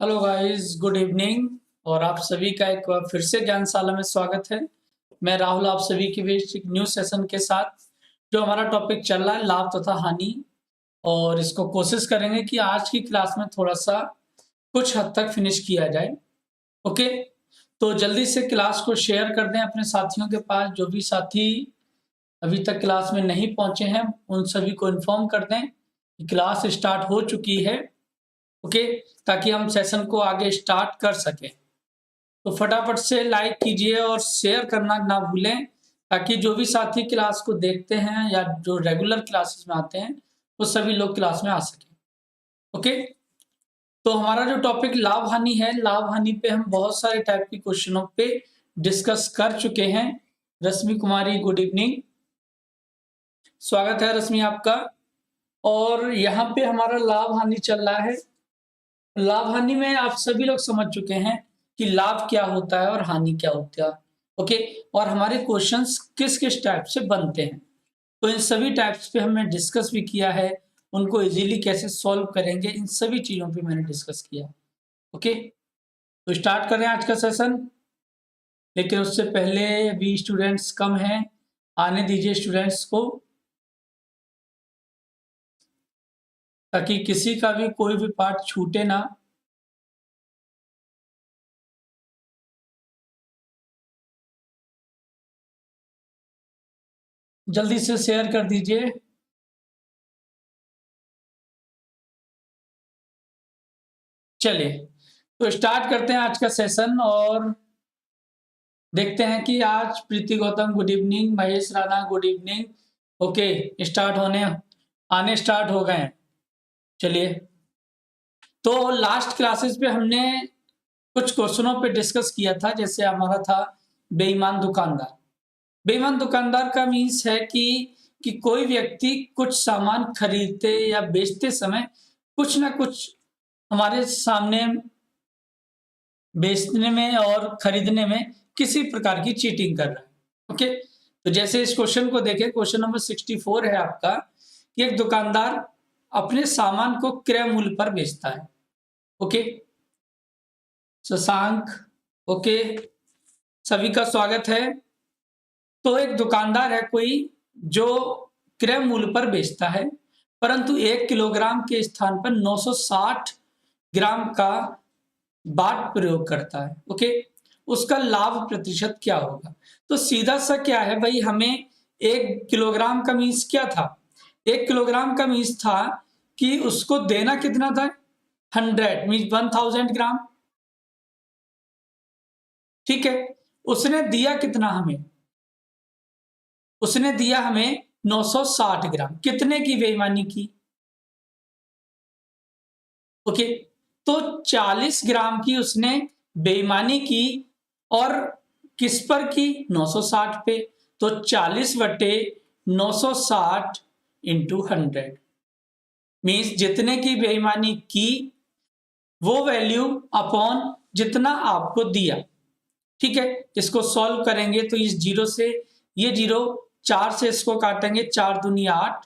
Hello guys, good evening. और आप सभी का एक बार फिर से ज्ञानशाला में स्वागत है। मैं राहुल आप सभी के बीच एक न्यू सेशन के साथ जो हमारा टॉपिक चल रहा है लाभ तथा हानि, और इसको कोशिश करेंगे कि आज की क्लास में थोड़ा सा कुछ हद तक फिनिश किया जाए। ओके, तो जल्दी से क्लास को शेयर कर दें अपने साथियों के पास। जो भी साथी अभी तक क्लास में नहीं पहुंचे हैं उन सभी को इन्फॉर्म कर दें कि क्लास स्टार्ट हो चुकी है। ओके, ताकि हम सेशन को आगे स्टार्ट कर सकें। तो फटाफट से लाइक कीजिए और शेयर करना ना भूलें, ताकि जो भी साथी क्लास को देखते हैं या जो रेगुलर क्लासेस में आते हैं वो सभी लोग क्लास में आ सकें। ओके, तो हमारा जो टॉपिक लाभ हानि है, लाभ हानि पे हम बहुत सारे टाइप की क्वेश्चनों पे डिस्कस कर चुके हैं। रश्मि कुमारी, गुड इवनिंग, स्वागत है रश्मि आपका। और यहाँ पे हमारा लाभ हानि चल रहा है। लाभ हानि में आप सभी लोग समझ चुके हैं कि लाभ क्या होता है और हानि क्या होता है। ओके, और हमारे क्वेश्चंस किस किस टाइप से बनते हैं, तो इन सभी टाइप्स पे हमने डिस्कस भी किया है। उनको इजीली कैसे सॉल्व करेंगे, इन सभी चीजों पे मैंने डिस्कस किया। ओके, तो स्टार्ट करें आज का सेशन। लेकिन उससे पहले अभी स्टूडेंट्स कम हैं, आने दीजिए स्टूडेंट्स को, ताकि किसी का भी कोई भी पार्ट छूटे ना। जल्दी से शेयर कर दीजिए। चलिए, तो स्टार्ट करते हैं आज का सेशन और देखते हैं कि आज Preeti Gautam good evening, Mahesh Rana good evening. Okay, start होने आने स्टार्ट हो गए हैं। चलिए, तो लास्ट क्लासेस पे हमने कुछ क्वेश्चनों पे डिस्कस किया था। जैसे हमारा था बेईमान दुकानदार। बेईमान दुकानदार का मीन्स है कि कोई व्यक्ति कुछ सामान खरीदते या बेचते समय कुछ ना कुछ हमारे सामने बेचने में और खरीदने में किसी प्रकार की चीटिंग कर रहा है। ओके, तो जैसे इस क्वेश्चन को देखें, क्वेश्चन नंबर 64 है आपका कि एक दुकानदार अपने सामान को क्रय मूल्य पर बेचता है। ओके, शशांक, ओके, सभी का स्वागत है। तो एक दुकानदार है कोई जो क्रय मूल्य पर बेचता है, परंतु 1 किलोग्राम के स्थान पर 960 ग्राम का बाट प्रयोग करता है। ओके, उसका लाभ प्रतिशत क्या होगा? तो सीधा सा क्या है भाई, हमें 1 किलोग्राम का मीन्स क्या था? 1 किलोग्राम का मीन्स था कि उसको देना कितना था? 100 मीन्स 1000 ग्राम। ठीक है, उसने दिया कितना हमें? उसने दिया हमें 960 ग्राम। कितने की बेईमानी की? ओके, तो 40 ग्राम की उसने बेईमानी की। और किस पर की? 960 पे। तो 40 बटे 960 इंटू 100 मीन्स जितने की बेईमानी की वो वैल्यू अपॉन जितना आपको दिया। ठीक है, इसको सॉल्व करेंगे तो इस जीरो से ये जीरो, 4 से इसको काटेंगे, 4 दूनी 8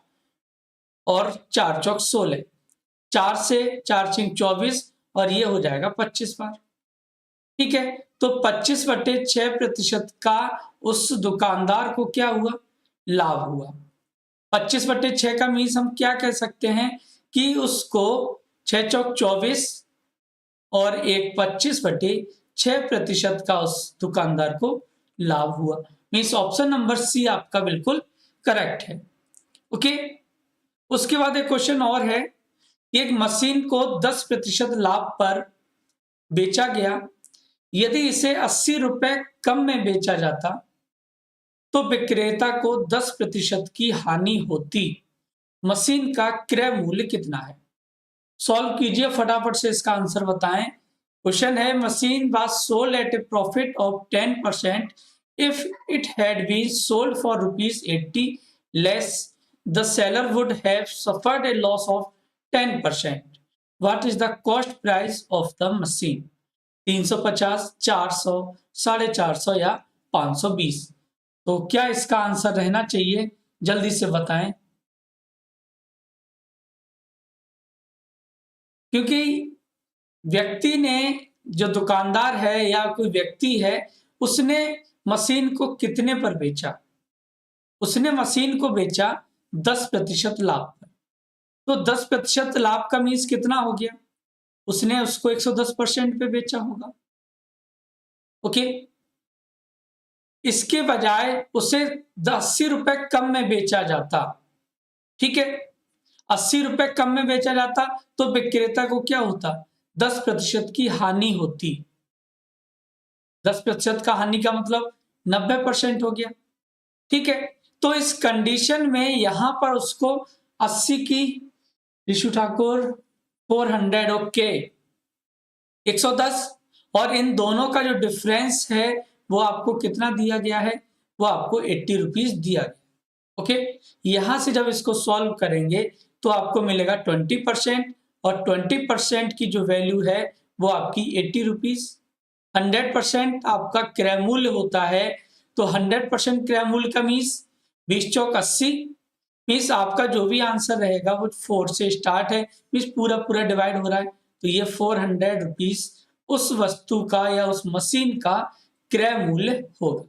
और 4 चौक 16, 4 से 4 छिंग 24 और ये हो जाएगा 25 बार। ठीक है, तो 25/6% का उस दुकानदार को क्या हुआ? लाभ हुआ। 25/6 का मीन्स हम क्या कह सकते हैं कि उसको 6 चौक 24 और एक 25/6% का उस दुकानदार को लाभ हुआ। मीन्स ऑप्शन नंबर सी आपका बिल्कुल करेक्ट है। ओके, उसके बाद एक क्वेश्चन और है, एक मशीन को 10% लाभ पर बेचा गया। यदि इसे 80 रुपए कम में बेचा जाता तो विक्रेता को 10% की हानि होती। मशीन का क्रय मूल्य कितना है? सॉल्व कीजिए, फटाफट से इसका आंसर बताएं। क्वेश्चन है, machine was sold at a profit of 10% if it had been sold for ₹80 less the seller would have suffered a loss of 10%। What is the cost price of the machine? 350, 400, 450 या 520? तो क्या इसका answer रहना चाहिए? जल्दी से बताएं, क्योंकि व्यक्ति ने, जो दुकानदार है या कोई व्यक्ति है, उसने मशीन को कितने पर बेचा? उसने मशीन को बेचा 10% लाभ पर। तो 10% लाभ का मीन्स कितना हो गया? उसने उसको 110% पे बेचा होगा। ओके, इसके बजाय उसे 80 रुपए कम में बेचा जाता, ठीक है, 80 रुपए कम में बेचा जाता तो विक्रेता को क्या होता? 10% की हानि होती। 10% का हानि का मतलब 90% हो गया, ठीक है। तो इस कंडीशन में यहां पर उसको 80 की, ऋषु ठाकुर 400, ओके, 110, और इन दोनों का जो डिफरेंस है वो आपको कितना दिया गया है? वो आपको 80 रुपीज दिया गया। ओके, यहां से जब इसको सॉल्व करेंगे तो आपको मिलेगा 20%, और 20% की जो वैल्यू है वो आपकी 80 रुपीज। 100% आपका क्रय मूल्य होता है, तो 100% क्रय मूल्य का मीन्स 20 चौक 80, मीन्स आपका जो भी आंसर रहेगा वो 4 से स्टार्ट है, मीन्स पूरा पूरा डिवाइड हो रहा है, तो ये 400 रुपीज उस वस्तु का या उस मशीन का क्रय मूल्य होगा।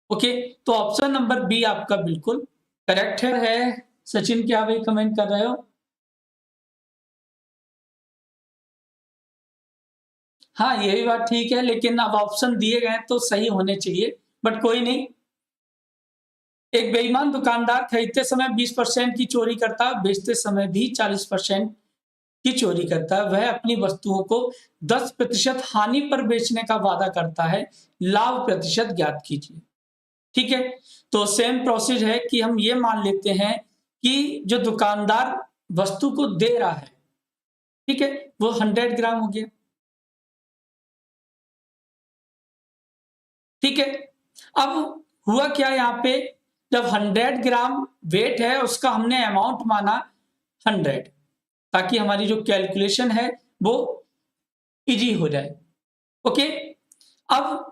ओके, तो ऑप्शन नंबर बी आपका बिल्कुल करेक्ट है। सचिन, क्या भाई कमेंट कर रहे हो? हाँ, ये भी बात ठीक है, लेकिन अब ऑप्शन दिए गए तो सही होने चाहिए, बट कोई नहीं। एक बेईमान दुकानदार खरीदते समय 20% की चोरी करता, बेचते समय भी 40% की चोरी करता है। वह अपनी वस्तुओं को 10% हानि पर बेचने का वादा करता है, लाभ प्रतिशत ज्ञात कीजिए। ठीक है, तो सेम प्रोसेस है कि हम ये मान लेते हैं कि जो दुकानदार वस्तु को दे रहा है, ठीक है, वो 100 ग्राम हो गया, ठीक है। अब हुआ क्या यहाँ पे, जब 100 ग्राम वेट है उसका हमने अमाउंट माना 100, ताकि हमारी जो कैलकुलेशन है वो इजी हो जाए। ओके, अब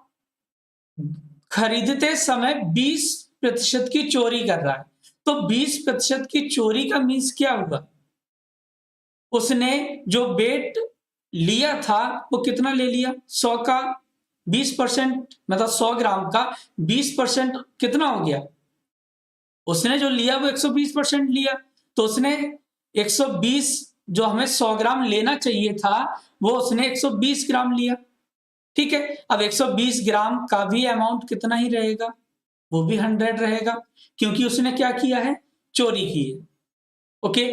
खरीदते समय 20% की चोरी कर रहा है, तो 20% की चोरी का मीन्स क्या हुआ? उसने जो वेट लिया था वो कितना ले लिया? 100 का 20%, मतलब 100 ग्राम का 20% कितना हो गया? उसने जो लिया वो 120% लिया, तो उसने 120, जो हमें 100 ग्राम लेना चाहिए था वो उसने 120 ग्राम लिया, ठीक है। अब 120 ग्राम का भी अमाउंट कितना ही रहेगा? वो भी 100 रहेगा, क्योंकि उसने क्या किया है? चोरी की है। ओके,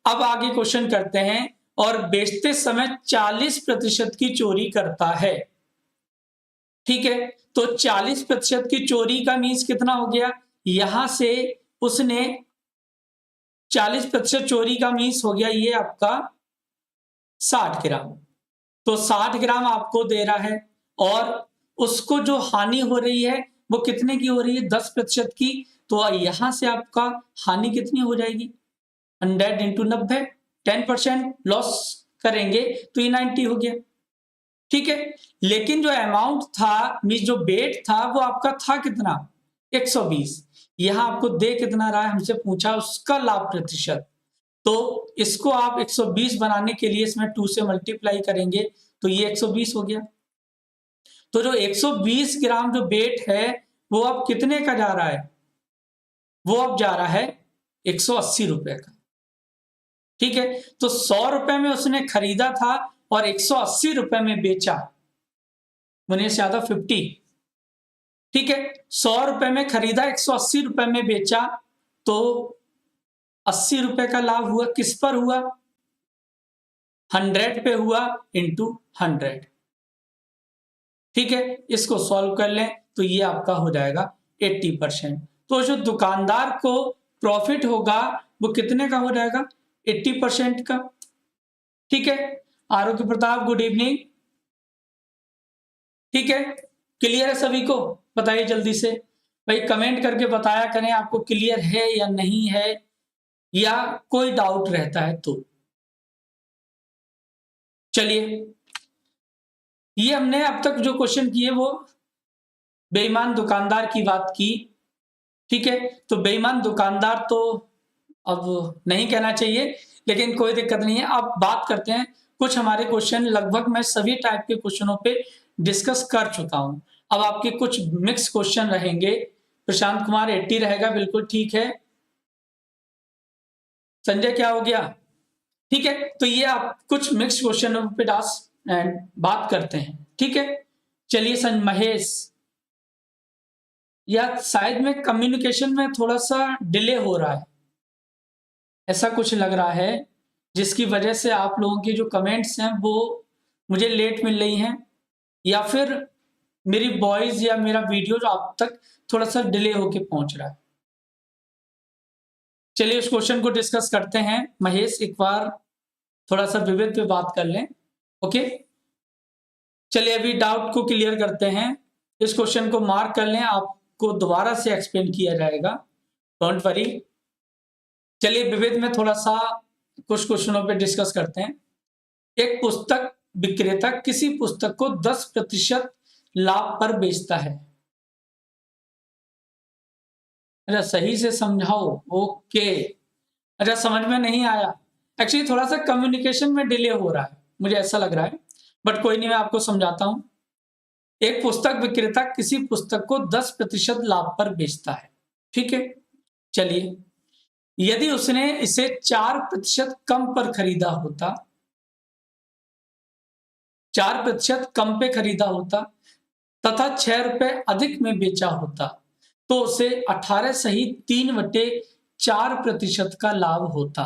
अब आगे क्वेश्चन करते हैं। और बेचते समय 40% की चोरी करता है, ठीक है, तो 40% की चोरी का मीन्स कितना हो गया? यहां से उसने 40% चोरी का मीन्स हो गया ये आपका 60 ग्राम, तो 60 ग्राम आपको दे रहा है, और उसको जो हानि हो रही है वो कितने की हो रही है? 10% की, तो यहां से आपका हानि कितनी हो जाएगी? 100 इंटू 90, 10% लॉस करेंगे तो ये 90 हो गया, ठीक है। लेकिन जो अमाउंट था, मीन जो बेट था वो आपका था कितना? 120। यहां आपको दे कितना रहा है? हमसे पूछा उसका लाभ प्रतिशत, तो इसको आप 120 बनाने के लिए इसमें 2 से मल्टीप्लाई करेंगे तो ये 120 हो गया। तो जो 120 ग्राम जो वेट है वो अब कितने का जा रहा है? वो अब जा रहा है 180 रुपए का, ठीक है। तो 100 रुपए में उसने खरीदा था और 180 रुपए में बेचा, मुनीष यादव 50, ठीक है। 100 रुपए में खरीदा, 180 रुपए में बेचा, तो 80 रुपए का लाभ हुआ। किस पर हुआ? 100 पे हुआ इंटू 100, ठीक है। इसको सॉल्व कर लें तो ये आपका हो जाएगा 80%। तो जो दुकानदार को प्रॉफिट होगा वो कितने का हो जाएगा? 80% का, ठीक है। आरोग्य प्रताप, गुड इवनिंग, ठीक है। क्लियर है सभी को? बताइए जल्दी से भाई, कमेंट करके बताया करें आपको क्लियर है या नहीं है, या कोई डाउट रहता है तो। चलिए, ये हमने अब तक जो क्वेश्चन किए वो बेईमान दुकानदार की बात की, ठीक है। तो बेईमान दुकानदार तो अब नहीं कहना चाहिए, लेकिन कोई दिक्कत नहीं है। अब बात करते हैं कुछ हमारे क्वेश्चन लगभग मैं सभी टाइप के क्वेश्चनों पे डिस्कस कर चुका हूं। अब आपके कुछ मिक्स क्वेश्चन रहेंगे। प्रशांत कुमार 80 रहेगा, बिल्कुल ठीक है। संजय क्या हो गया? ठीक है, तो ये आप कुछ मिक्स क्वेश्चनों पे बात करते हैं, ठीक है। चलिए महेश, या शायद में कम्युनिकेशन में थोड़ा सा डिले हो रहा है, ऐसा कुछ लग रहा है, जिसकी वजह से आप लोगों की जो कमेंट्स हैं वो मुझे लेट मिल रही हैं, या फिर मेरी वॉइस या मेरा वीडियो जो आप तक थोड़ा सा डिले होके पहुंच रहा है। चलिए उस क्वेश्चन को डिस्कस करते हैं। महेश एक बार थोड़ा सा विविध पे बात कर लें, ओके। चलिए अभी डाउट को क्लियर करते हैं। इस क्वेश्चन को मार्क कर लें, आपको दोबारा से एक्सप्लेन किया जाएगा, डोंट वरी। चलिए विविध में थोड़ा सा कुछ क्वेश्चनों पे डिस्कस करते हैं। एक पुस्तक विक्रेता किसी पुस्तक को 10% लाभ पर बेचता है। अच्छा सही से समझाओ, ओके। अच्छा समझ में नहीं आया, एक्चुअली थोड़ा सा कम्युनिकेशन में डिले हो रहा है, मुझे ऐसा लग रहा है, बट कोई नहीं, मैं आपको समझाता हूं। एक पुस्तक विक्रेता किसी पुस्तक को 10% लाभ पर बेचता है, ठीक है। चलिए यदि उसने इसे 4% कम पर खरीदा होता, 4% कम पे खरीदा होता तथा 6 रुपए अधिक में बेचा होता, तो उसे 18 सहित 3/4% का लाभ होता।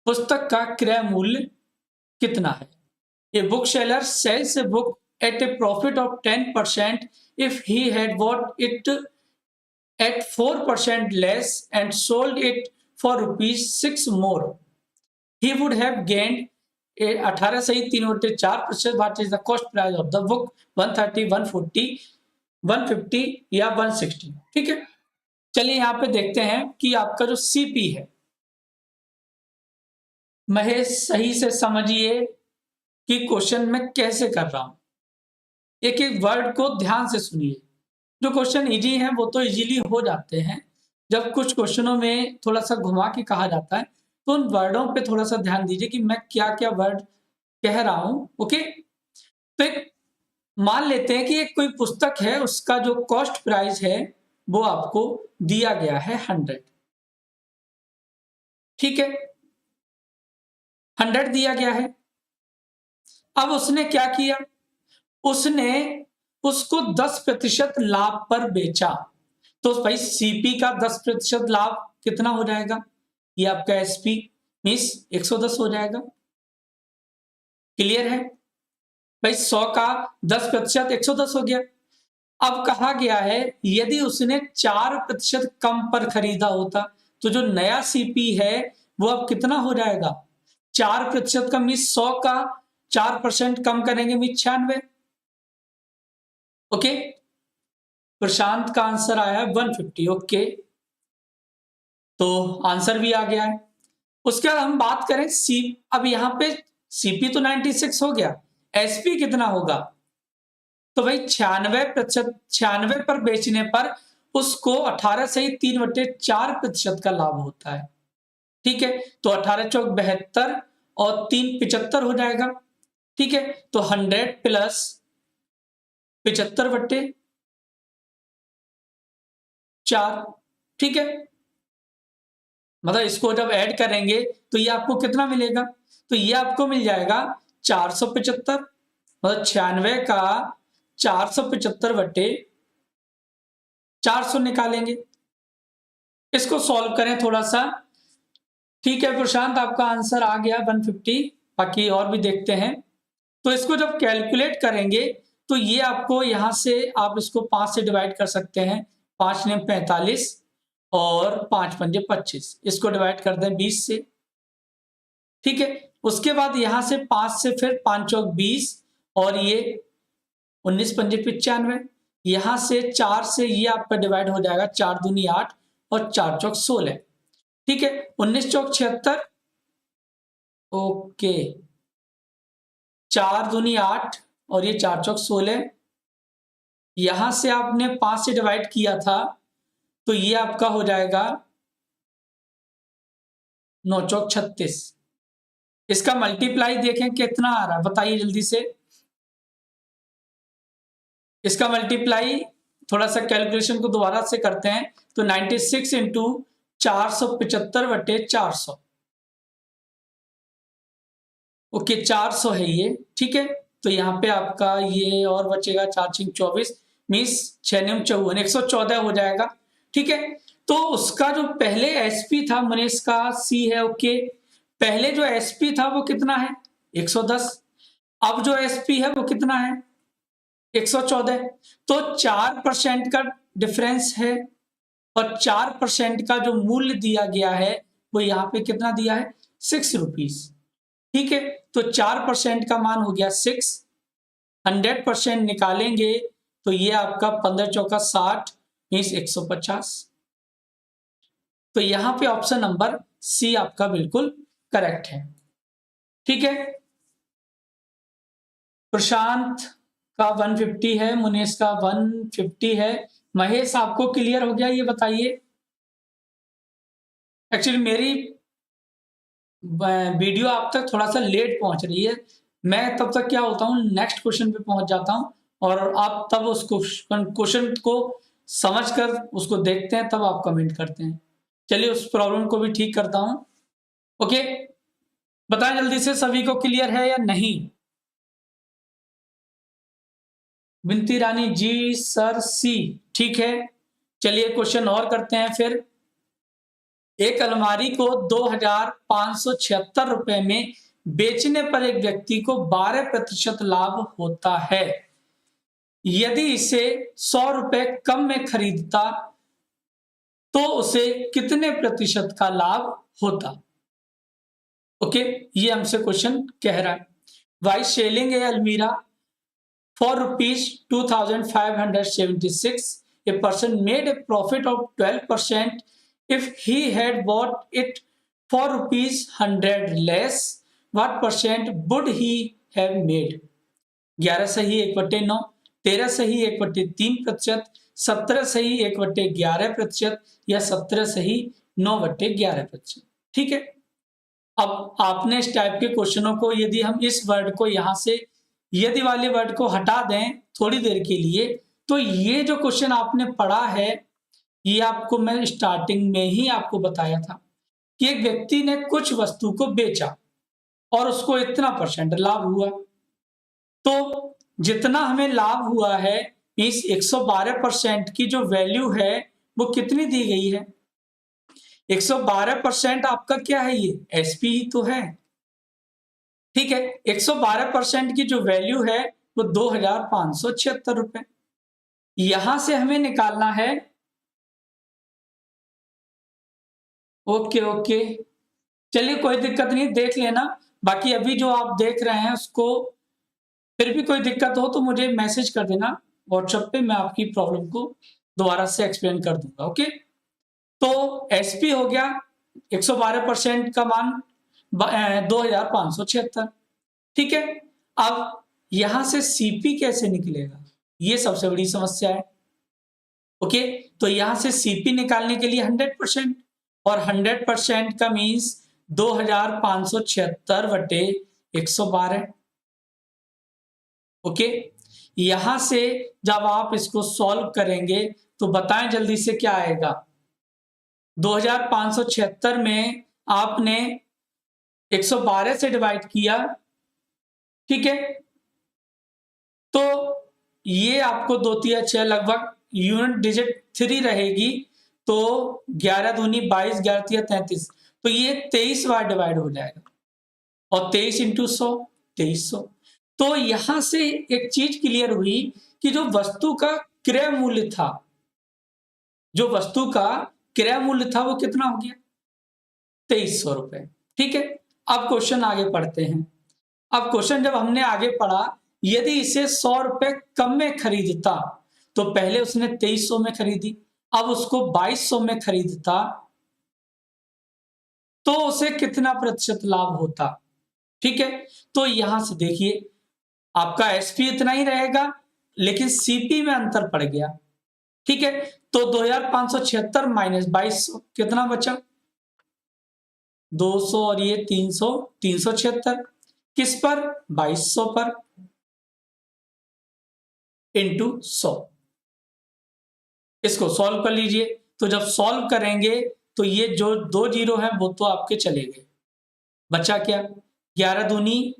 पुस्तक का क्रय मूल्य कितना है? A bookseller sells a book at a profit of 10% if he had bought it at 4% less and sold it for ₹6 more. He would have gained 18 सही 3/4%, what is the cost price of the book? 130, 140, 150 या 160, ठीक है। चलिए यहाँ पे देखते हैं कि आपका जो सीपी है, महेश सही से समझिए कि क्वेश्चन मैं कैसे कर रहा हूं, एक एक वर्ड को ध्यान से सुनिए। जो क्वेश्चन इजी हैं वो तो इजीली हो जाते हैं, जब कुछ क्वेश्चनों में थोड़ा सा घुमा के कहा जाता है तो उन वर्डों पे थोड़ा सा ध्यान दीजिए कि मैं क्या क्या वर्ड कह रहा हूं, ओके। तो एक मान लेते हैं कि एक कोई पुस्तक है, उसका जो कॉस्ट प्राइस है वो आपको दिया गया है 100, ठीक है, 100 दिया गया है। अब उसने क्या किया, उसने उसको 10% लाभ पर बेचा, तो भाई सीपी का 10% लाभ कितना हो जाएगा? ये आपका एसपी मीन्स 110 हो जाएगा। क्लियर है भाई, 100 का 10% 110 हो गया। अब कहा गया है यदि उसने 4% कम पर खरीदा होता, तो जो नया सीपी है वो अब कितना हो जाएगा? 4% का मीन्स 100 का 4% कम करेंगे मीन्स 96, ओके। प्रशांत का आंसर आया है 150, ओके, तो आंसर भी आ गया है। उसके बाद हम बात करें अब यहां पे सीपी तो 96 हो गया, एसपी कितना होगा? तो भाई 96 पर बेचने पर उसको 18 से ही 3/4% का लाभ होता है, ठीक है। तो 18 चौक 72 और 3 75 हो जाएगा, ठीक है। तो 100 प्लस 75/4, ठीक है। मतलब इसको जब ऐड करेंगे तो ये आपको कितना मिलेगा? तो ये आपको मिल जाएगा 475, मतलब 96 का 475/400 निकालेंगे। इसको सॉल्व करें थोड़ा सा, ठीक है। प्रशांत आपका आंसर आ गया 150, बाकी और भी देखते हैं। तो इसको जब कैलकुलेट करेंगे तो ये आपको यहां से आप इसको 5 से डिवाइड कर सकते हैं, 5 ने 45 और 5 पंजे 25, इसको डिवाइड कर दें 20 से, ठीक है। उसके बाद यहां से 5 से फिर 5 चौक 20 और ये 19 पंजे 95, यहां से 4 से ये आपका डिवाइड हो जाएगा, 4 दूनी 8 और 4 चौक 16, ठीक है। 19 चौक 76, ओके, 4 दूनी 8 और ये 4 चौक 16, यहां से आपने 5 से डिवाइड किया था तो ये आपका हो जाएगा 9 चौक 36, इसका मल्टीप्लाई देखें कितना आ रहा है, बताइए जल्दी से। इसका मल्टीप्लाई थोड़ा सा कैलकुलेशन को दोबारा से करते हैं तो 96 इंटू 475/400, ओके 400 है ये, ठीक है। तो यहाँ पे आपका ये और बचेगा 4×24 मीन्स 6×9 = 54, 114 हो जाएगा, ठीक है। तो उसका जो पहले एसपी था मनीष का सी है, ओके। पहले जो एसपी था वो कितना है 110, अब जो एसपी है वो कितना है 114। तो 4% का डिफरेंस है और 4% का जो मूल्य दिया गया है वो यहाँ पे कितना दिया है 6 रुपीज, ठीक है। तो 4% का मान हो गया 6, 100% निकालेंगे तो ये आपका 15×4 = 60 मीन्स 150। तो यहां पे ऑप्शन नंबर सी आपका बिल्कुल करेक्ट है, ठीक है। प्रशांत का 150 है, मुनेश का 150 है। महेश आपको क्लियर हो गया ये बताइए। एक्चुअली मेरी वीडियो आप तक थोड़ा सा लेट पहुंच रही है, मैं तब तक क्या होता हूँ नेक्स्ट क्वेश्चन पे पहुंच जाता हूँ और आप तब उस क्वेश्चन को समझकर उसको देखते हैं, तब आप कमेंट करते हैं। चलिए उस प्रॉब्लम को भी ठीक करता हूं, ओके। बताएं जल्दी से सभी को क्लियर है या नहीं। बिनती रानी जी सर सी, ठीक है। चलिए क्वेश्चन और करते हैं फिर। एक अलमारी को 2576 रुपए में बेचने पर एक व्यक्ति को 12% लाभ होता है। यदि इसे 100 रुपए कम में खरीदता तो उसे कितने प्रतिशत का लाभ होता। ओके, ये हमसे क्वेश्चन कह रहा है। वाई सेलिंग ए अलमीरा for ₹2,576, a person made a profit of 12%. If he had bought it for ₹100 less, what percent would he have made? 11 सही 1/9, 13 सही 1/3%, 17 सही 1/11% या 17 सही 9/11%, ठीक है। अब आपने इस टाइप के क्वेश्चनों को, यदि हम इस वर्ड को यहां से यदि वाले वर्ड को हटा दें थोड़ी देर के लिए, तो ये जो क्वेश्चन आपने पढ़ा है ये आपको मैं स्टार्टिंग में ही आपको बताया था कि एक व्यक्ति ने कुछ वस्तु को बेचा और उसको इतना परसेंट लाभ हुआ। तो जितना हमें लाभ हुआ है इस 112% की जो वैल्यू है वो कितनी दी गई है 112% आपका क्या है, ये एसपी ही तो है, ठीक है। 112% की जो वैल्यू है वो 2576 रुपए। यहां से हमें निकालना है, ओके ओके, चलिए कोई दिक्कत नहीं, देख लेना। बाकी अभी जो आप देख रहे हैं उसको फिर भी कोई दिक्कत हो तो मुझे मैसेज कर देना व्हाट्सएप पे, मैं आपकी प्रॉब्लम को दोबारा से एक्सप्लेन कर दूंगा, ओके। तो एसपी हो गया 112% का मान 2576, ठीक है। अब यहां से सीपी कैसे निकलेगा, ये सबसे बड़ी समस्या है, ओके। तो यहां से सीपी निकालने के लिए 100% और 100% का मीन्स 2576/112, ओके। यहां से जब आप इसको सॉल्व करेंगे तो बताएं जल्दी से क्या आएगा। 2576 में आपने 112 से डिवाइड किया, ठीक है। तो ये आपको 2 3 6 लगभग यूनिट डिजिट 3 रहेगी, तो 11 दूनी 22, 11 3 33, तो ये 23 बार डिवाइड हो जाएगा और 23 इंटू 100 2300। तो यहां से एक चीज क्लियर हुई कि जो वस्तु का क्रय मूल्य था, जो वस्तु का क्रय मूल्य था वो कितना हो गया 2300 रुपए, ठीक है। अब क्वेश्चन आगे पढ़ते हैं। अब क्वेश्चन जब हमने आगे पढ़ा, यदि इसे 100 रुपए कम में खरीदता, तो पहले उसने 2300 में खरीदी, अब उसको 2200 में खरीदता तो उसे कितना प्रतिशत लाभ होता, ठीक है। तो यहां से देखिए आपका एसपी इतना ही रहेगा लेकिन सीपी में अंतर पड़ गया, ठीक है। तो 2576 - 2200 कितना बचा 200 और ये 300, 376 किस पर, 2200 पर इंटू 100। इसको सॉल्व कर लीजिए। तो जब सॉल्व करेंगे तो ये जो 2 जीरो हैं वो तो आपके चले गए, बचा क्या, 11 दूनी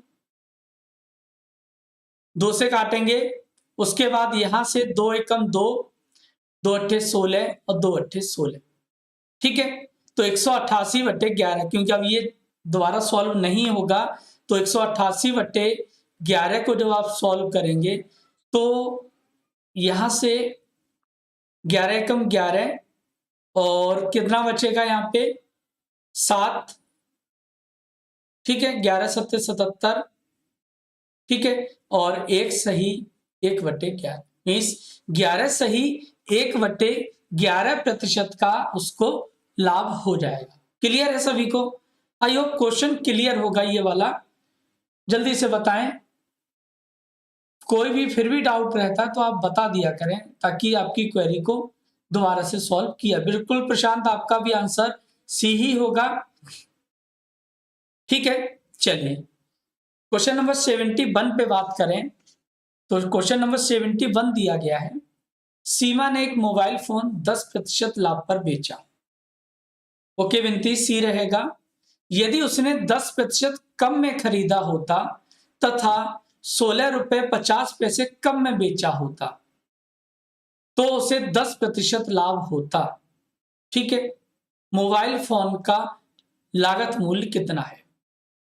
2 से काटेंगे, उसके बाद यहां से 2 एकम 2, 2 अट्ठे 16 और 2 अट्ठे 16। ठीक है, तो 188/11, क्योंकि अब ये दोबारा सॉल्व नहीं होगा, तो 188/11 को जब आप सॉल्व करेंगे तो यहां से 11 एकम 11 और कितना बचेगा यहाँ पे 7। ठीक है, 11 सत्ते 77। ठीक है, और एक सही 1/11 मीन्स 11 सही 1/11% का उसको लाभ हो जाएगा। क्लियर है सभी को? आई होप क्वेश्चन क्लियर होगा ये वाला। जल्दी से बताएं, कोई भी फिर भी डाउट रहता है तो आप बता दिया करें ताकि आपकी क्वेरी को दोबारा से सॉल्व किया। बिल्कुल प्रशांत, आपका भी आंसर सी ही होगा। ठीक है, चलिए क्वेश्चन नंबर 71 पे बात करें। तो क्वेश्चन नंबर 71 दिया गया है, सीमा ने एक मोबाइल फोन 10% लाभ पर बेचा। ओके विनती, सी रहेगा, यदि उसने 10% कम में खरीदा होता तथा 16 रुपए 50 पैसे कम में बेचा होता तो उसे 10% लाभ होता। ठीक है, मोबाइल फोन का लागत मूल्य कितना है,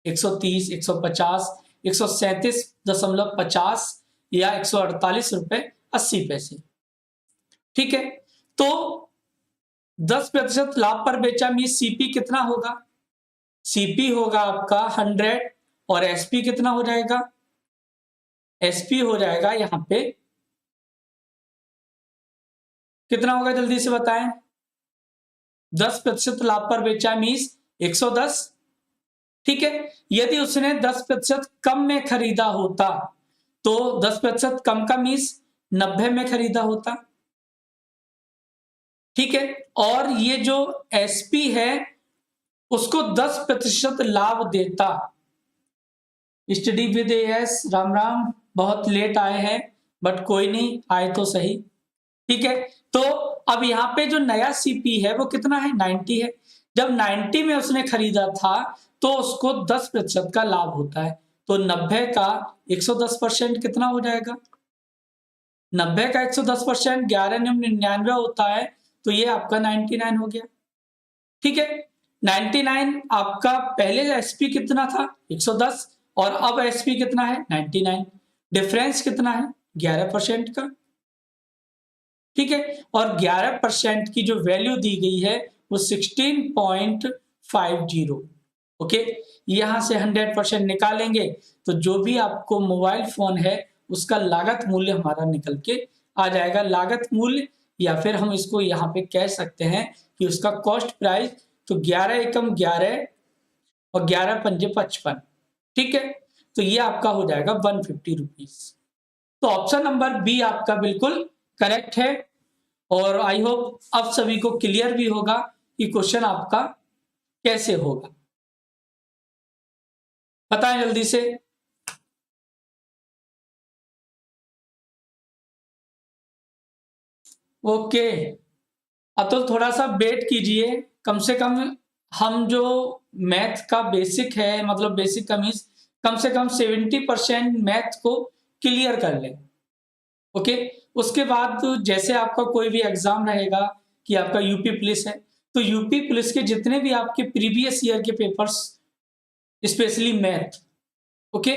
130, 150, 137.50 या 148 रुपए 80 पैसे। ठीक है, तो 10% लाभ पर बेचा मीन सीपी कितना होगा, सीपी होगा आपका 100 और एसपी कितना हो जाएगा, एसपी हो जाएगा यहां पे कितना होगा, जल्दी से बताएं। 10% लाभ पर बेचा मीन्स 110। ठीक है, यदि उसने 10% कम में खरीदा होता तो 10% कम का मीन्स 90 में खरीदा होता। ठीक है, और ये जो एसपी है उसको 10% लाभ देता। Study with S, Ram Ram, बहुत लेट आए हैं बट कोई नहीं, आए तो सही। ठीक है, तो अब यहाँ पे जो नया सीपी है वो कितना है, 90 है। जब 90 में उसने खरीदा था तो उसको 10% का लाभ होता है, तो 90 का 110% कितना हो जाएगा, 90 का 110% 1199 होता है, तो ये आपका 99 हो गया। ठीक है, 99 आपका पहले एसपी कितना था 110 और अब एसपी कितना है 99, डिफरेंस कितना है 11% का। ठीक है, और 11% की जो वैल्यू दी गई है वो 16.50। ओके, यहां से 100% निकालेंगे तो जो भी आपको मोबाइल फोन है उसका लागत मूल्य हमारा निकल के आ जाएगा। लागत मूल्य, या फिर हम इसको यहाँ पे कह सकते हैं कि उसका कॉस्ट प्राइस, तो 11 एकम 11 और 11 पंजे 55। ठीक है, तो ये आपका हो जाएगा 150 रुपीज। तो ऑप्शन नंबर बी आपका बिल्कुल करेक्ट है। और आई होप अब सभी को क्लियर भी होगा कि क्वेश्चन आपका कैसे होगा। बताएं जल्दी से। ओके, अतुल थोड़ा सा वेट कीजिए, कम से कम हम जो मैथ का बेसिक है, मतलब बेसिक कम से कम 70% मैथ को क्लियर कर लें। ओके, उसके बाद जैसे आपका कोई भी एग्जाम रहेगा कि आपका यूपी पुलिस है, तो यूपी पुलिस के जितने भी आपके प्रीवियस ईयर के पेपर्स, स्पेशली मैथ, ओके,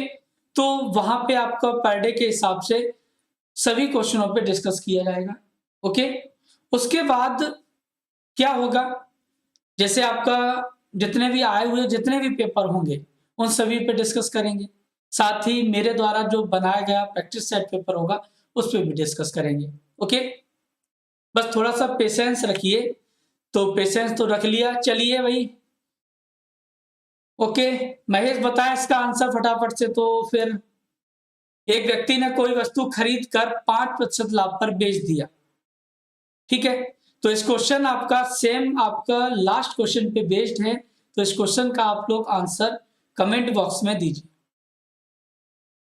तो वहां पे आपका पर डे के हिसाब से सभी क्वेश्चनों पे डिस्कस किया जाएगा। ओके, उसके बाद क्या होगा, जैसे आपका जितने भी आए हुए जितने भी पेपर होंगे उन सभी पे डिस्कस करेंगे, साथ ही मेरे द्वारा जो बनाया गया प्रैक्टिस सेट पेपर होगा उस पर भी डिस्कस करेंगे। ओके, बस थोड़ा सा पेशेंस रखिए। तो पेशेंस तो रख लिया, चलिए भाई। ओके, महेश बताएं इसका आंसर फटाफट से। तो फिर एक व्यक्ति ने कोई वस्तु खरीद कर 5% लाभ पर बेच दिया। ठीक है, तो इस क्वेश्चन आपका सेम आपका लास्ट क्वेश्चन पे बेस्ड है, तो इस क्वेश्चन का आप लोग आंसर कमेंट बॉक्स में दीजिए।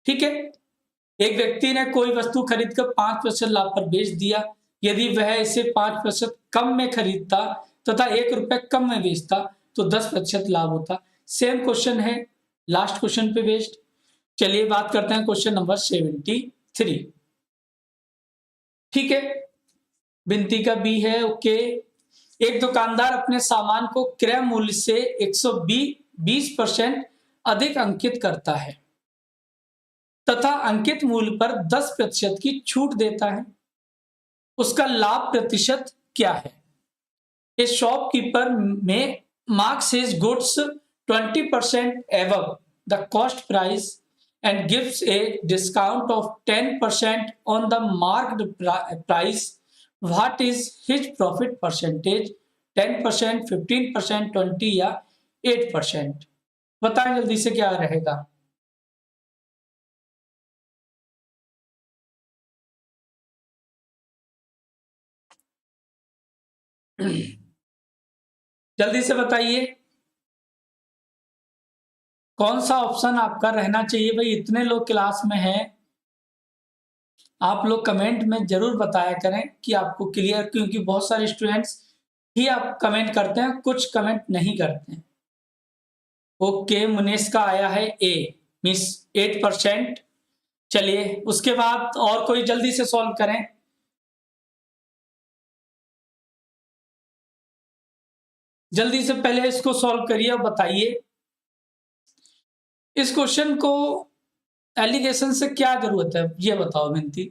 ठीक है, एक व्यक्ति ने कोई वस्तु खरीदकर 5% लाभ पर बेच दिया। यदि वह इसे 5% कम में खरीदता तथा 1 रुपए कम में बेचता तो 10% लाभ होता। सेम क्वेश्चन है, लास्ट क्वेश्चन पे बेस्ड। चलिए बात करते हैं क्वेश्चन नंबर 73। ठीक है, बिनती का बी है, ओके। एक दुकानदार अपने सामान को क्रय मूल्य से 120% अधिक अंकित करता है तथा अंकित मूल्य पर 10% की छूट देता है। उसका लाभ प्रतिशत क्या है? A shopkeeper may marks his goods 20% above the cost price and gives a discount of 10% on the marked price. What is his profit percentage? 10%, 15%, 20 या 8%? बताएं जल्दी से क्या रहेगा। जल्दी से बताइए कौन सा ऑप्शन आपका रहना चाहिए। भाई इतने लोग क्लास में हैं, आप लोग कमेंट में जरूर बताया करें कि आपको क्लियर, क्योंकि बहुत सारे स्टूडेंट्स ही आप कमेंट करते हैं, कुछ कमेंट नहीं करते हैं। ओके, मुनीष का आया है ए, मीन्स 8%। चलिए उसके बाद और कोई जल्दी से सॉल्व करें। जल्दी से पहले इसको सॉल्व करिए और बताइए इस क्वेश्चन को एलिगेशन से क्या जरूरत है, ये बताओ विनती।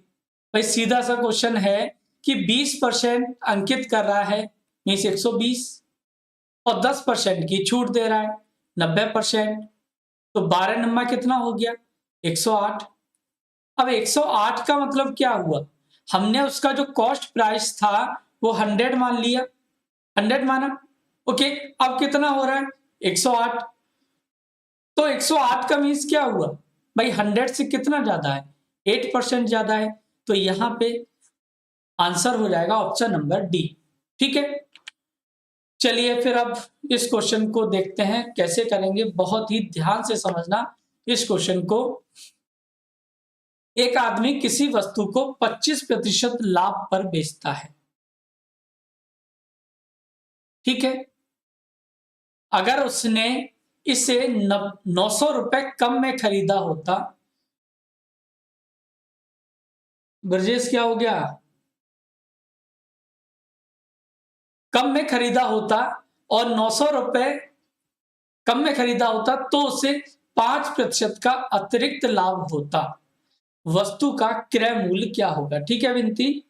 भाई सीधा सा क्वेश्चन है कि 20% अंकित कर रहा है, मीन्स 120, और 10% की छूट दे रहा है 90%, तो 12 नंबर कितना हो गया? 108। अब 108 का मतलब क्या हुआ? हमने उसका जो कॉस्ट प्राइस था वो 100 मान लिया, 100 माना, ओके। अब कितना हो रहा है? 108। तो 108 का मीन्स क्या हुआ भाई? 100 से कितना ज्यादा है? 8% ज्यादा है। तो यहां पे आंसर हो जाएगा ऑप्शन नंबर डी। ठीक है, चलिए फिर अब इस क्वेश्चन को देखते हैं कैसे करेंगे। बहुत ही ध्यान से समझना इस क्वेश्चन को। एक आदमी किसी वस्तु को 25% लाभ पर बेचता है। ठीक है, अगर उसने इसे 900 रुपए कम में खरीदा होता, ब्रजेश क्या हो गया? कम में खरीदा होता और 900 रुपए कम में खरीदा होता तो उसे 5% का अतिरिक्त लाभ होता। वस्तु का क्रय मूल्य क्या होगा? ठीक है विनती।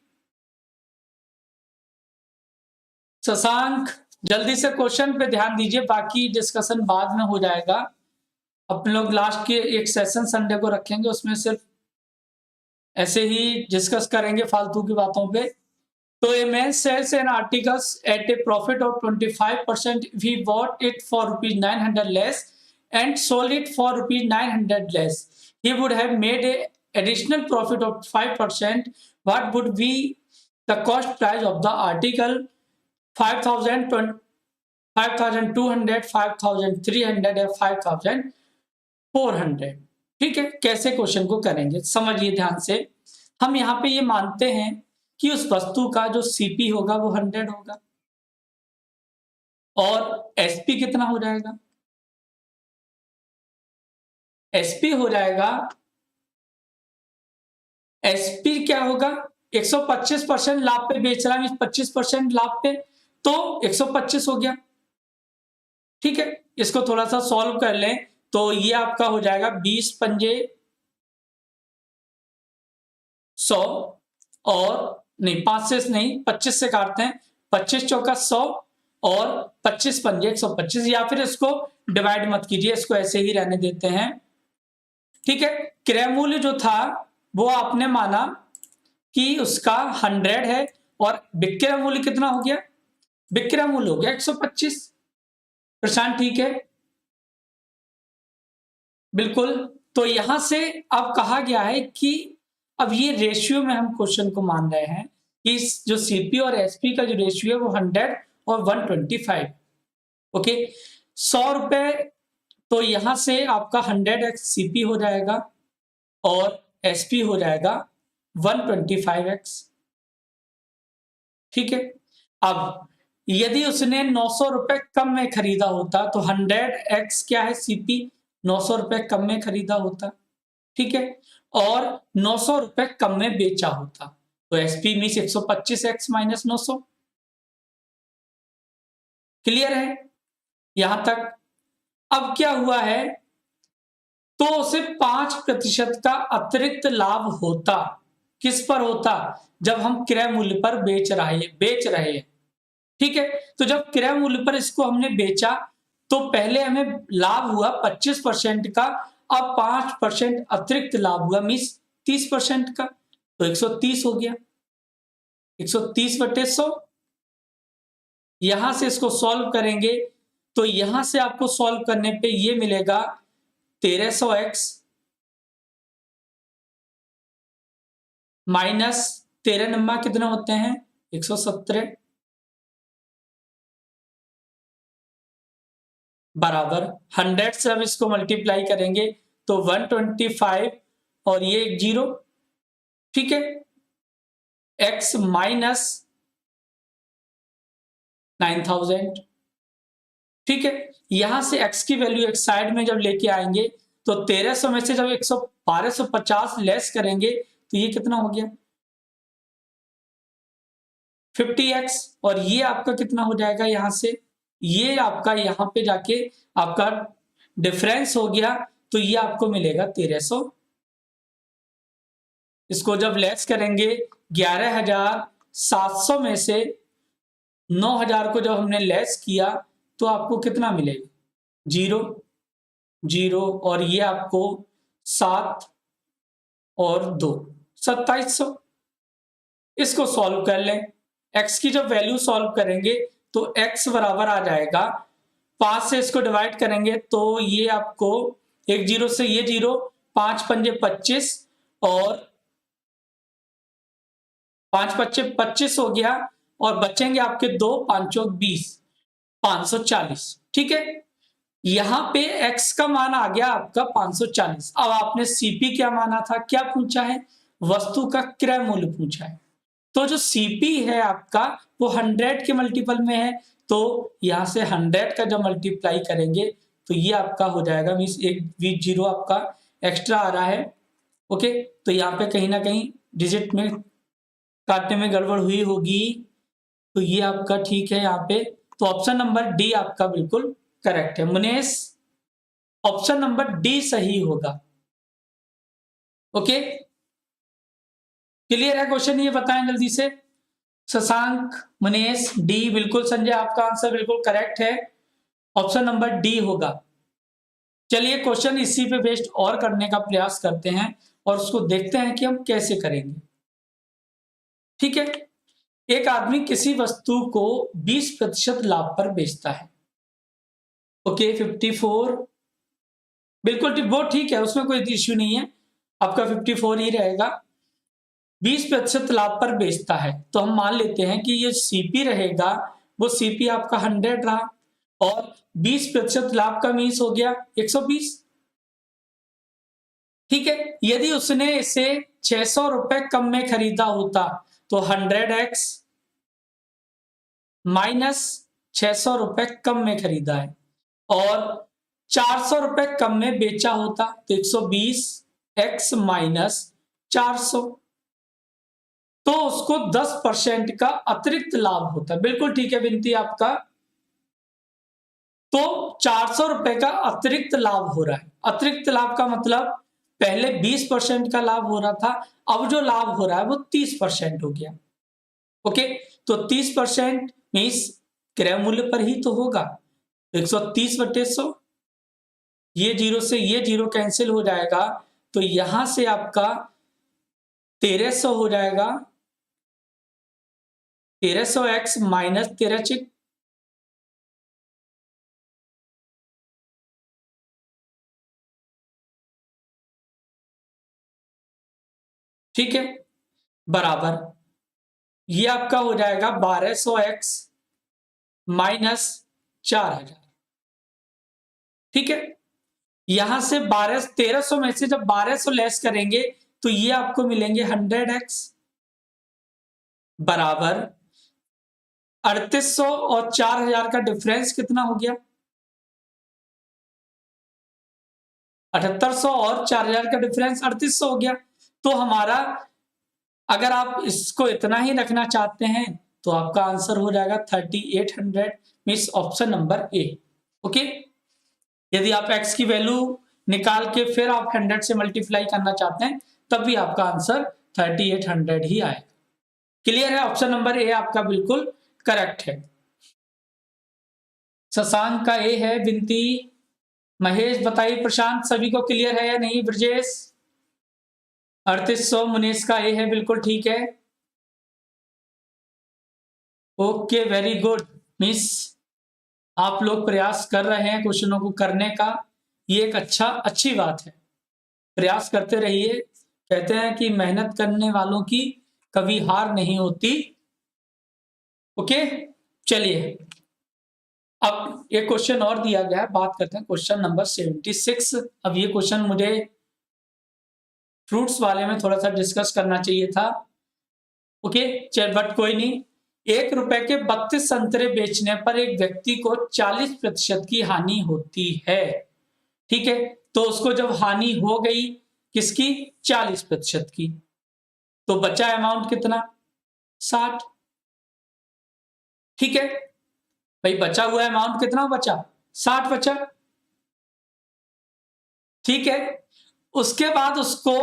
शशांक जल्दी से क्वेश्चन पे ध्यान दीजिए, बाकी डिस्कशन बाद में हो जाएगा। अपने लोग लास्ट के एक सेशन संडे को रखेंगे, उसमें सिर्फ ऐसे ही डिस्कस करेंगे फालतू की बातों पे। So a man sells an articles at a profit of 25% if he bought it for rupees 900 less and sold it for rupees 900 less. He would have made a additional profit of 5%. What would be the cost price of the article? 5,000, 5,200, 5,300 या 5,400। ठीक है, कैसे question को करेंगे समझिए ध्यान से। हम यहाँ पे ये मानते हैं कि उस वस्तु का जो सीपी होगा वो 100 होगा और एसपी कितना हो जाएगा? एसपी हो जाएगा, एसपी क्या होगा? 125% लाभ पे बेच रहा है, 25% लाभ पे, तो 125 हो गया। ठीक है, इसको थोड़ा सा सॉल्व कर लें तो ये आपका हो जाएगा 20 पंजे 100 और नहीं 5 से नहीं 25 से काटते हैं, 25 चौका 100 और 25 पंजे 125, या फिर इसको डिवाइड मत कीजिए, इसको ऐसे ही रहने देते हैं। ठीक है, क्रय मूल्य जो था वो आपने माना कि उसका 100 है और विक्रय मूल्य कितना हो गया? विक्रय मूल्य हो गया 125। प्रशांत ठीक है, बिल्कुल। तो यहां से अब कहा गया है कि अब ये रेशियो में हम क्वेश्चन को मान रहे हैं कि जो सीपी और एसपी का जो रेशियो है वो 100 और 125। ओके, 100 रुपए, तो यहां से आपका 100x सीपी हो जाएगा और एसपी हो जाएगा 125x। ठीक है। अब यदि उसने 900 रुपए कम में खरीदा होता तो 100x क्या है, सीपी 900 रुपए कम में खरीदा होता। ठीक है। और 900 रुपए कम में बेचा होता तो SP means 125x minus 900। Clear है यहां तक? अब क्या हुआ है, तो उसे 5% का अतिरिक्त लाभ होता। किस पर होता? जब हम क्रय मूल्य पर बेच रहे हैं। ठीक है। तो जब क्रय मूल्य पर इसको हमने बेचा तो पहले हमें लाभ हुआ 25% का, अब 5% अतिरिक्त लाभ हुआ मीन्स 30% का, तो 130 हो गया। 130/100। यहां से इसको सॉल्व करेंगे तो यहां से आपको सॉल्व करने पे ये मिलेगा 1300x माइनस 13 नंबर कितने होते हैं 117 बराबर 100 से अब इसको मल्टीप्लाई करेंगे तो 125 और ये एक 0। ठीक है। x minus 9000। ठीक है। यहां से x की वैल्यू एक साइड में जब लेके आएंगे तो 1300 में से जब 1250 लेस करेंगे तो ये कितना हो गया 50x, और ये आपका कितना हो जाएगा यहां से, ये आपका यहां पे जाके आपका डिफरेंस हो गया तो ये आपको मिलेगा 1300। इसको जब लेस करेंगे 11700 में से 9000 को जब हमने लेस किया तो आपको कितना मिलेगा 0 0, और ये आपको 7 और 2 2700। इसको सॉल्व कर लें। x की जब वैल्यू सॉल्व करेंगे तो x बराबर आ जाएगा 5 से इसको डिवाइड करेंगे तो ये आपको एक 0 से ये 0, 5 पंजे 25 और 5 पच्चे 25 हो गया, और बचेंगे आपके 2 5 20 540। ठीक है। यहां पे x का मान आ गया आपका 540। अब आपने सीपी क्या माना था, क्या पूछा है, वस्तु का क्रय मूल्य पूछा है। तो जो सीपी है आपका वो 100 के मल्टीपल में है, तो यहां से 100 का जब मल्टीप्लाई करेंगे तो ये आपका हो जाएगा मीन्स एक 0 आपका एक्स्ट्रा आ रहा है। ओके, तो यहाँ पे कहीं ना कहीं डिजिट में काटने में गड़बड़ हुई होगी, तो ये आपका ठीक है यहाँ पे। तो ऑप्शन नंबर डी आपका बिल्कुल करेक्ट है मुनेश, ऑप्शन नंबर डी सही होगा। ओके, क्लियर है क्वेश्चन, ये बताएं जल्दी से। शशांक, मनीष, डी बिल्कुल, संजय आपका आंसर बिल्कुल करेक्ट है, ऑप्शन नंबर डी होगा। चलिए क्वेश्चन इसी पे बेस्ड और करने का प्रयास करते हैं और उसको देखते हैं कि हम कैसे करेंगे। ठीक है। एक आदमी किसी वस्तु को 20% लाभ पर बेचता है। ओके 54 बिल्कुल वो ठीक है, उसमें कोई इश्यू नहीं है, आपका 54 ही रहेगा। 20% लाभ पर बेचता है तो हम मान लेते हैं कि ये सीपी रहेगा, वो सीपी आपका 100 रहा और 20% लाभ का मीन्स हो गया 120। ठीक है। यदि उसने इसे 600 रुपए कम में खरीदा होता तो 100x माइनस 600 रुपए कम में खरीदा है, और 400 रुपए कम में बेचा होता तो 120x माइनस 400, तो उसको 10% का अतिरिक्त लाभ होता है। बिल्कुल ठीक है विनती आपका। तो 400 रुपए का अतिरिक्त लाभ हो रहा है। अतिरिक्त लाभ का मतलब पहले 20% का लाभ हो रहा था, अब जो लाभ हो रहा है वो 30% हो गया। ओके, तो 30% मीन्स क्रय मूल्य पर ही तो होगा, 130/100, ये 0 से ये 0 कैंसिल हो जाएगा, तो यहां से आपका 1300 हो जाएगा, 1300x माइनस 13 ठीक है, बराबर ये आपका हो जाएगा 1200x माइनस 4000। ठीक है। यहां से 1300 में से जब 1200 लेस करेंगे तो ये आपको मिलेंगे 100x बराबर 3800 और 4000 का डिफरेंस कितना हो गया? 7800 और 4000 का डिफरेंस 3800 हो गया। तो हमारा, अगर आप इसको इतना ही रखना चाहते हैं तो आपका आंसर हो जाएगा 3800, means option number A. Okay. यदि आप x की वैल्यू निकाल के फिर आप 100 से मल्टीप्लाई करना चाहते हैं तब भी आपका आंसर 3800 ही आएगा। क्लियर है? ऑप्शन नंबर ए आपका बिल्कुल करेक्ट है। शशांक का ए है, विनती, महेश बताइए, प्रशांत सभी को क्लियर है या नहीं? ब्रजेश 3800, मुनीष का ए है, बिल्कुल ठीक है। ओके, वेरी गुड मिस, आप लोग प्रयास कर रहे हैं क्वेश्चनों को करने का, ये एक अच्छी बात है। प्रयास करते रहिए। कहते हैं कि मेहनत करने वालों की कभी हार नहीं होती। ओके, चलिए अब एक क्वेश्चन और दिया गया है, बात करते हैं क्वेश्चन नंबर 76। अब ये क्वेश्चन मुझे फ्रूट्स वाले में थोड़ा सा डिस्कस करना चाहिए था। ओके, चल बट कोई नहीं। 1 रुपए के 32 संतरे बेचने पर एक व्यक्ति को 40% की हानि होती है। ठीक है, तो उसको जब हानि हो गई किसकी? 40% की, तो बचा अमाउंट कितना? 60। ठीक है भाई, बचा हुआ अमाउंट कितना बचा? 60 बचा। ठीक है, उसके बाद उसको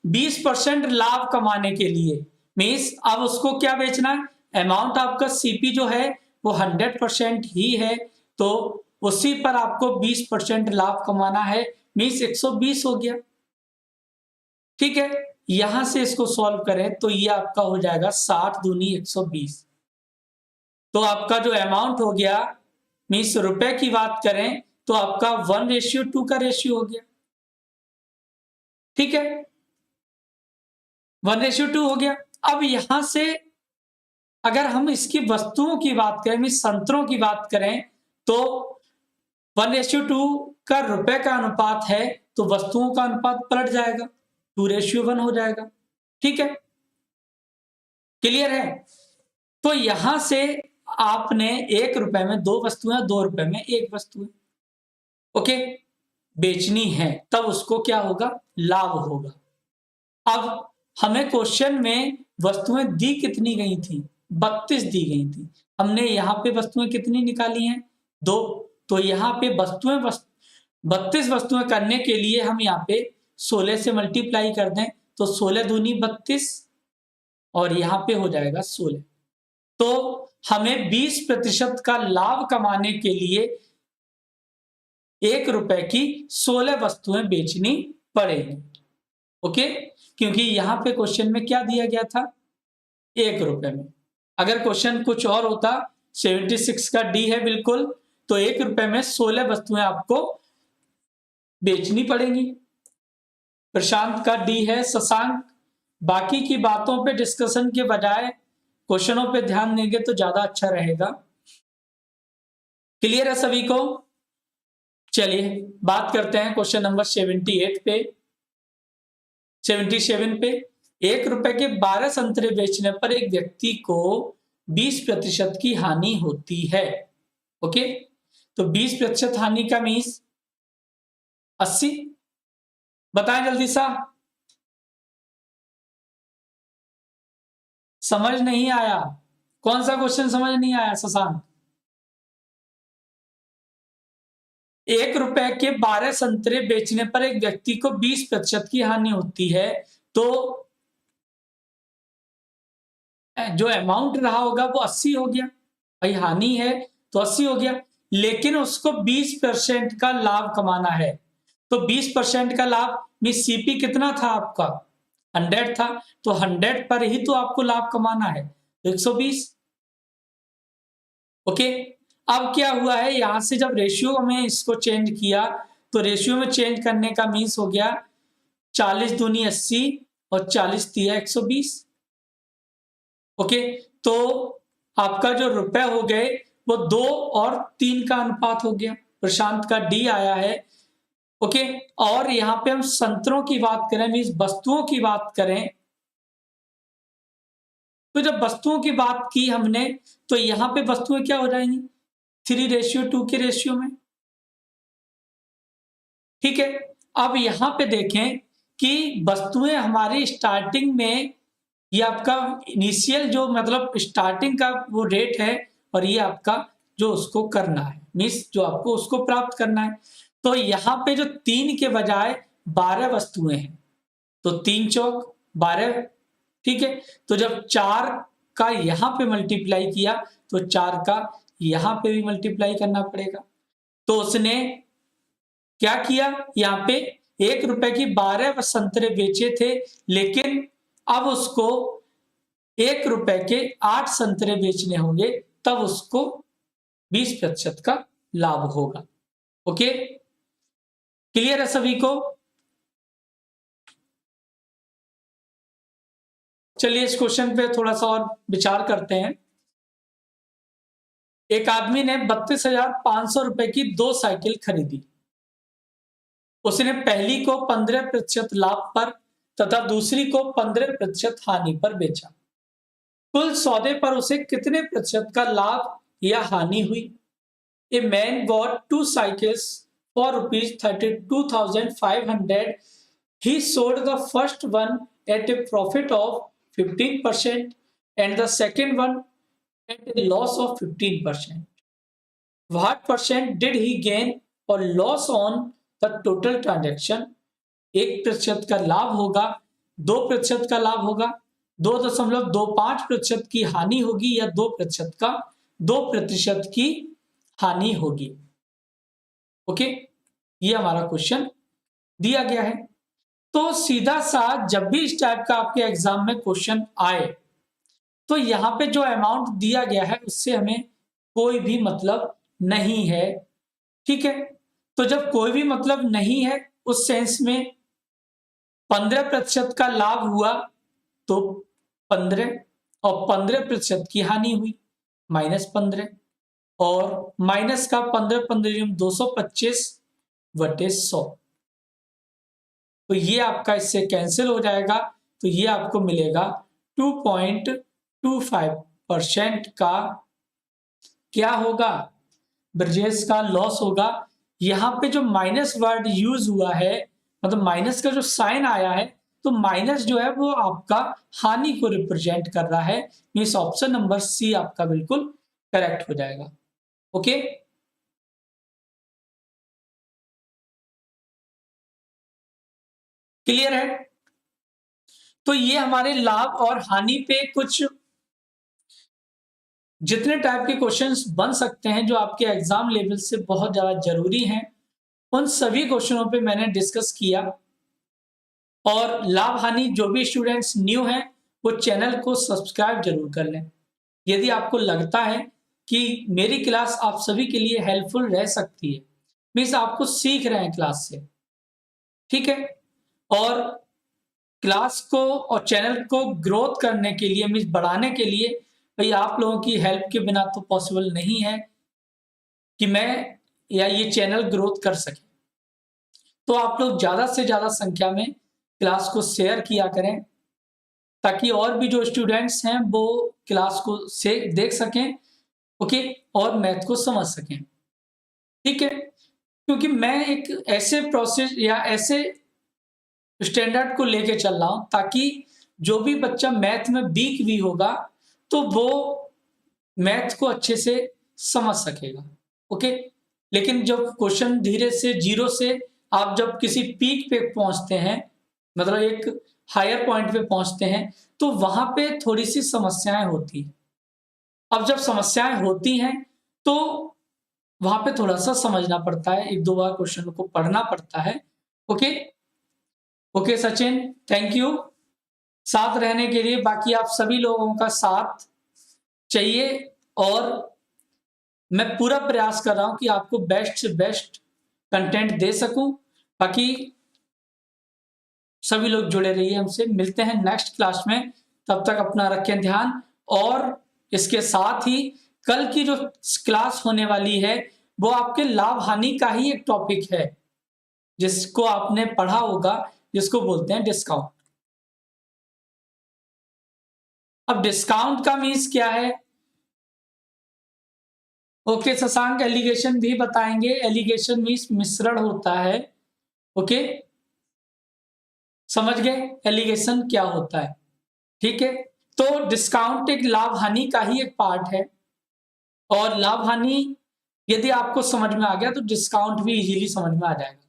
20% लाभ कमाने के लिए, मीन्स अब उसको क्या बेचना है? अमाउंट आपका सीपी जो है वो 100% ही है, तो उसी पर आपको 20% लाभ कमाना है, मीन्स 120 हो गया। ठीक है, यहां से इसको सॉल्व करें तो ये आपका हो जाएगा 60 दूनी 120। तो आपका जो अमाउंट हो गया, मीन्स रुपए की बात करें तो आपका 1:2 का रेशियो हो गया। ठीक है, 1:2 हो गया। अब यहां से अगर हम इसकी वस्तुओं की बात करें, मीन्स संतरों की बात करें, तो 1:2 का रुपए का अनुपात है, तो वस्तुओं का अनुपात पलट जाएगा, 2:1 हो जाएगा। ठीक है, क्लियर है? तो यहां से आपने 1 रुपए में 2 वस्तुएं, 2 रुपए में 1 वस्तु, ओके, बेचनी है, तब उसको क्या होगा? लाभ होगा। अब हमें क्वेश्चन में वस्तुएं दी कितनी गई थी? 32 दी गई थी। हमने यहाँ पे वस्तुएं कितनी निकाली हैं? 2। तो यहाँ पे 32 वस्तुएं करने के लिए हम यहाँ पे 16 से मल्टीप्लाई कर दें, तो 16 दूनी 32 और यहाँ पे हो जाएगा 16। तो हमें 20% का लाभ कमाने के लिए 1 रुपए की 16 वस्तुएं बेचनी पड़ेगी। ओके, क्योंकि यहां पे क्वेश्चन में क्या दिया गया था? 1 रुपए में। अगर क्वेश्चन कुछ और होता, 76 का डी है बिल्कुल, तो 1 रुपए में 16 वस्तुएं आपको बेचनी पड़ेंगी। प्रशांत का डी है। शशांक, बाकी की बातों पे डिस्कशन के बजाय क्वेश्चनों पे ध्यान देंगे तो ज्यादा अच्छा रहेगा। क्लियर है सभी को? चलिए बात करते हैं क्वेश्चन नंबर 78 पे, 77 पे। 1 रुपए के 12 संतरे बेचने पर एक व्यक्ति को 20% की हानि होती है। ओके, तो 20% हानि का मीन्स 80। बताएं जल्दी सा, समझ नहीं आया? कौन सा क्वेश्चन समझ नहीं आया शशांक? 1 रुपए के 12 संतरे बेचने पर एक व्यक्ति को 20% की हानि होती है, तो जो अमाउंट रहा होगा वो 80 हो गया। भाई हानि है तो 80 हो गया, लेकिन उसको 20% का लाभ कमाना है, तो 20% का लाभ में सीपी कितना था आपका? 100 था, तो 100 पर ही तो आपको लाभ कमाना है, 120। ओके, अब क्या हुआ है, यहां से जब रेशियो में इसको चेंज किया, तो रेशियो में चेंज करने का मीन्स हो गया 40 दूनी 80 और 40 दिया 120। ओके, तो आपका जो रुपए हो गए वो 2 और 3 का अनुपात हो गया। प्रशांत का डी आया है। ओके, और यहाँ पे हम संतरों की बात करें, मीन्स वस्तुओं की बात करें, तो जब वस्तुओं की बात की हमने तो यहाँ पे वस्तुएं क्या हो जाएंगी, 3:2 के रेशियो में। ठीक है, अब यहाँ पे देखें कि वस्तुएं हमारी स्टार्टिंग में, ये आपका इनिशियल जो मतलब स्टार्टिंग का वो रेट है, और ये आपका जो उसको करना है, मीन्स जो आपको उसको प्राप्त करना है। तो यहाँ पे जो 3 के बजाय 12 वस्तुएं हैं, तो 3 चौक 12। ठीक है, तो जब 4 का यहाँ पे मल्टीप्लाई किया तो 4 का यहाँ पे भी मल्टीप्लाई करना पड़ेगा। तो उसने क्या किया, यहाँ पे 1 रुपए की 12 संतरे बेचे थे, लेकिन अब उसको 1 रुपए के 8 संतरे बेचने होंगे, तब उसको 20% का लाभ होगा। ओके, क्लियर है सभी को? चलिए इस क्वेश्चन पे थोड़ा सा और विचार करते हैं। एक आदमी ने 32,500 रुपए की 2 साइकिल खरीदी। उसने पहली को 15% लाभ पर तथा दूसरी को 15% हानि पर बेचा। कुल सौदे पर उसे कितने प्रतिशत का लाभ या हानि हुई? A man bought 2 cycles for ₹32,500. He sold the first one at a profit of 15% and the second one at a loss of 15%. What percent did he gain or loss on the total transaction? 1% का लाभ होगा, 2% का लाभ होगा, 2.25% की हानि होगी, या 2% की हानि होगी। ओके, ये हमारा क्वेश्चन दिया गया है। तो सीधा सा जब भी इस टाइप का आपके एग्जाम में क्वेश्चन आए तो यहां पे जो अमाउंट दिया गया है उससे हमें कोई भी मतलब नहीं है। ठीक है, तो जब कोई भी मतलब नहीं है उस सेंस में 15% का लाभ हुआ तो 15, और 15% की हानि हुई -15, और माइनस का 15 225 बटे 100, तो ये आपका इससे कैंसिल हो जाएगा। तो ये आपको मिलेगा 2.25% का क्या होगा, ब्रजेश का लॉस होगा। यहाँ पे जो माइनस वर्ड यूज हुआ है, मतलब माइनस का जो साइन आया है, तो माइनस जो है वो आपका हानि को रिप्रेजेंट कर रहा है। मीन्स ऑप्शन नंबर सी आपका बिल्कुल करेक्ट हो जाएगा। ओके, क्लियर है? तो ये हमारे लाभ और हानि पे कुछ जितने टाइप के क्वेश्चंस बन सकते हैं जो आपके एग्जाम लेवल से बहुत ज्यादा जरूरी हैं, उन सभी क्वेश्चनों पे मैंने डिस्कस किया। और लाभ हानि जो भी स्टूडेंट्स न्यू हैं वो चैनल को सब्सक्राइब जरूर कर लें। यदि आपको लगता है कि मेरी क्लास आप सभी के लिए हेल्पफुल रह सकती है, मीन्स आपको सीख रहे हैं क्लास से, ठीक है, और क्लास को और चैनल को ग्रोथ करने के लिए, मीन्स बढ़ाने के लिए, भाई आप लोगों की हेल्प के बिना तो पॉसिबल नहीं है कि मैं या ये चैनल ग्रोथ कर सके। तो आप लोग ज़्यादा से ज़्यादा संख्या में क्लास को शेयर किया करें ताकि और भी जो स्टूडेंट्स हैं वो क्लास को से देख सकें, ओके, और मैथ को समझ सकें। ठीक है, क्योंकि मैं एक ऐसे प्रोसेस या ऐसे स्टैंडर्ड को लेके चल रहा हूं ताकि जो भी बच्चा मैथ में वीक भी होगा तो वो मैथ को अच्छे से समझ सकेगा। ओके, लेकिन जब क्वेश्चन धीरे से जीरो से आप जब किसी पीक पे पहुंचते हैं, मतलब एक हायर पॉइंट पे पहुंचते हैं, तो वहां पे थोड़ी सी समस्याएं होती हैं। अब जब समस्याएं होती हैं तो वहां पे थोड़ा सा समझना पड़ता है, 1-2 बार क्वेश्चन को पढ़ना पड़ता है। Okay, okay Sachin, thank you साथ रहने के लिए। बाकी आप सभी लोगों का साथ चाहिए और मैं पूरा प्रयास कर रहा हूं कि आपको बेस्ट से बेस्ट कंटेंट दे सकूं। बाकी सभी लोग जुड़े रहिए हमसे। मिलते हैं नेक्स्ट क्लास में, तब तक अपना रखें ध्यान। और इसके साथ ही कल की जो क्लास होने वाली है वो आपके लाभ हानि का ही एक टॉपिक है, जिसको आपने पढ़ा होगा, जिसको बोलते हैं डिस्काउंट। अब डिस्काउंट का मीन्स क्या है? ओके शशांक एलिगेशन भी बताएंगे। एलिगेशन मीन्स मिश्रण होता है। ओके समझ गए एलिगेशन क्या होता है? ठीक है, तो डिस्काउंट एक लाभ हानि का ही एक पार्ट है, और लाभ हानि यदि आपको समझ में आ गया तो डिस्काउंट भी इजीली समझ में आ जाएगा।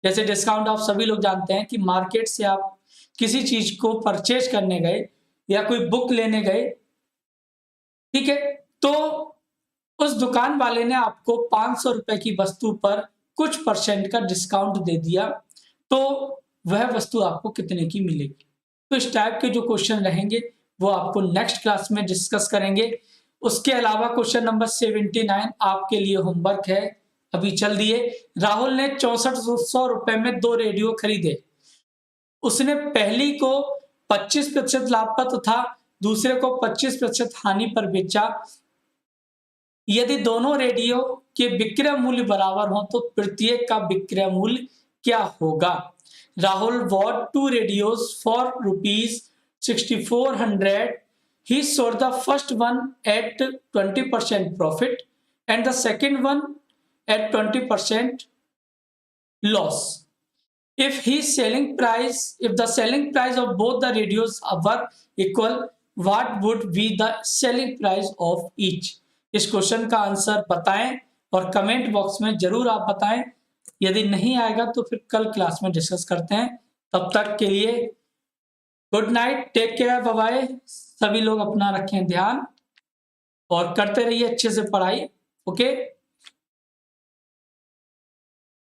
जैसे डिस्काउंट आप सभी लोग जानते हैं कि मार्केट से आप किसी चीज को परचेज करने गए या कोई बुक लेने गए, ठीक है, तो उस दुकान वाले ने आपको 500 रुपए की वस्तु पर कुछ परसेंट का डिस्काउंट दे दिया, तो वह वस्तु आपको कितने की मिलेगी? तो इस टाइप के जो क्वेश्चन रहेंगे वो आपको नेक्स्ट क्लास में डिस्कस करेंगे। उसके अलावा क्वेश्चन नंबर 79 आपके लिए होमवर्क है, अभी चल दिए। राहुल ने 6400 रुपए में 2 रेडियो खरीदे। उसने पहली को 25% लाभ पर तथा दूसरे को 25% हानि पर बेचा। यदि दोनों रेडियो के विक्रय मूल्य बराबर हो तो प्रत्येक का विक्रय मूल्य क्या होगा? Rahul bought 2 radios for rupees 6400. He sold the first one at 20% profit and the second one at 20% loss. If the selling price of both the radios were equal, what would be the selling price of each? इस question का answer बताएं और comment box में जरूर आप बताएं। यदि नहीं आएगा तो फिर कल क्लास में डिस्कस करते हैं। तब तक के लिए good night, take care, bye bye. सभी लोग अपना रखें ध्यान और करते रहिए अच्छे से पढ़ाई। ओके।